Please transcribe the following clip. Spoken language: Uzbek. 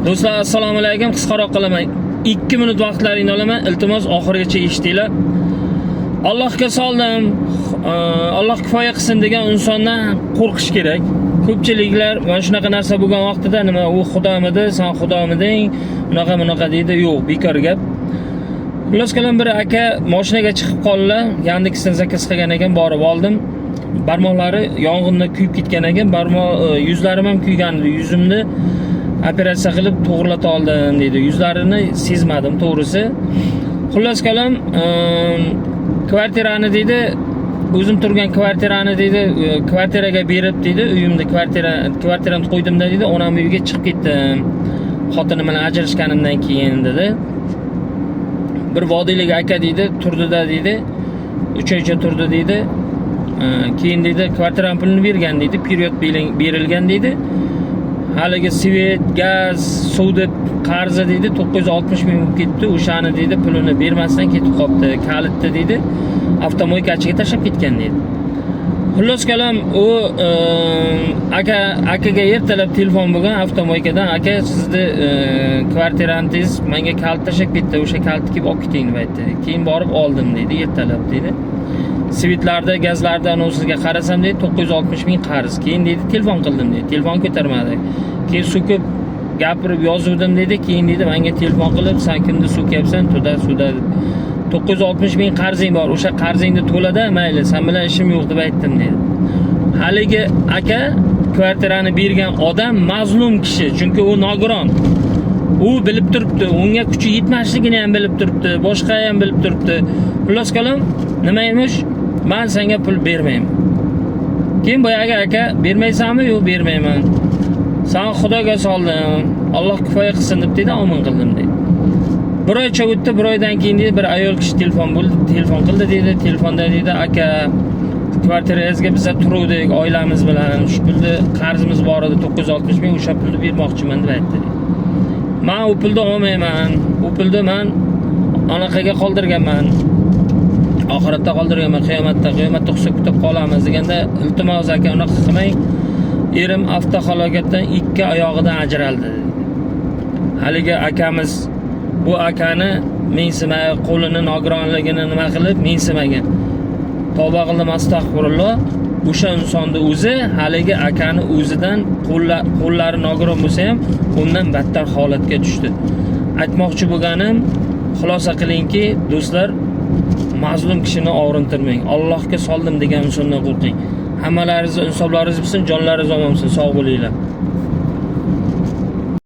Do'stlar, assalomu alaykum. Qisqaroq qilaman. 2 minut vaqtlaringni olaman. Iltimos oxirigacha eshitinglar. Allohga soldim. Alloh kifoya qilsin degan insondan qo'rqish kerak. Ko'pchiliklar mana shunaqa narsa bo'lgan vaqtida nima u xudomidi, sen xudomiding, bunaqa deydi. Yo'q, bekor gap. Xullas kalam bir aka mashinaga chiqib qoldilar. Yandeksdan zakaz qilgan ekan, borib oldim. Barmoqlari yong'inda kuyib ketgan ekan, yuzlarim ham kuygan edi. Yuzimni operatsiya qilib to'g'rilata oldim dedi. Yuzlarini sezmadim to'g'risi. Xullas kalam kvartirani dedi, o'zim turgan kvartirani dedi, kvartiraga berib dedi, uyimda kvartiramni qo'ydimda dedi, onam uyiga chiqib ketdim. Xotinim bilan ajrashganimdan keyin dedi. Bir vodiylik aka dedi, turdida dedi, 3 oycha turdi dedi. Keyin dedi, kvartiram pulini bergan dedi, period berilgan dedi. Haligi svet, gaz, suv deb qarzi dedi 960 ming bo'lib ketdi. O'shani dedi pulini bermasdan ketib qopti. Kalitni dedi avtomoykachiga tashlab ketgan dedi. Xullas kalam u akaga ertalab telefon bo'lgan avtomoykadan, aka sizni kvartirangiz menga kalit tashlab ketdi, o'sha kalitni kelib olib keting deb aytdi. Keyin borib oldim dedi ertalab dedi. Svetlarda, gazlardan o'zizga qarasam dedi 960 ming qarz. Keyin dedi telefon qildim dedi. Telefon ko'tarmadi. Keyin so'kib gapirib yozuvdim dedi. Keyin dedi menga telefon qilib, "Sen kimni so'kyapsan? Suvda 960 ming qarzing bor. O'sha qarzingni to'lada, mayli, sen bilan ishim yo'q" deb aytdim dedi. Haligi aka kvartirani bergan odam mazlum kishi, chunki u nogiron. U bilib turibdi, unga kuchi yetmasligini ham bilib turibdi, boshqa ham bilib turibdi. Xullas kalam nima emish? Men senga pul bermayman. Keyin boyaga aka bermaysanmi? Yo'q, bermayman. Sen Xudoga soldim. Alloh kifoya qilsin deb dedi, amin qildim dedi. Bir oycha o'tdi, bir oydan keyin dedi, bir ayol kishi telefon qildi dedi. Telefonda dedi, aka kvartirangizga biz turuvdik oilamiz bilan. Shu pulni qarzimiz bor edi 960 ming, o'sha pulni bermoqchiman deb aytdi. Men u pulni olmayman. U pulni men anaqaga qoldirganman. Oxiratda qoldirganman, qiyomatda hisob kitob qolamiz deganda, iltimos aka unaqa qilmang. Erim avtohalokatdan 2 oyog'idan ajraldi. Haligi akamiz bu akani mensimay, qo'lini nogironligini nima qilib mensimagan. Tavba qildim, astag'firulloh. O'sha insonni o'zi haligi akani o'zidan qo'llari nogiron bo'lsa ham undan battar holatga tushdi. Aytmoqchi bo'lganim, xulosa qilingki, do'stlar, mazlum kishini og'rintirmang. Allohga soldim degan insondan qo'rqing. Hammalaringiz insoflaringiz bo'lsin, jonlaringiz omon bo'lsin. Sog' bo'linglar.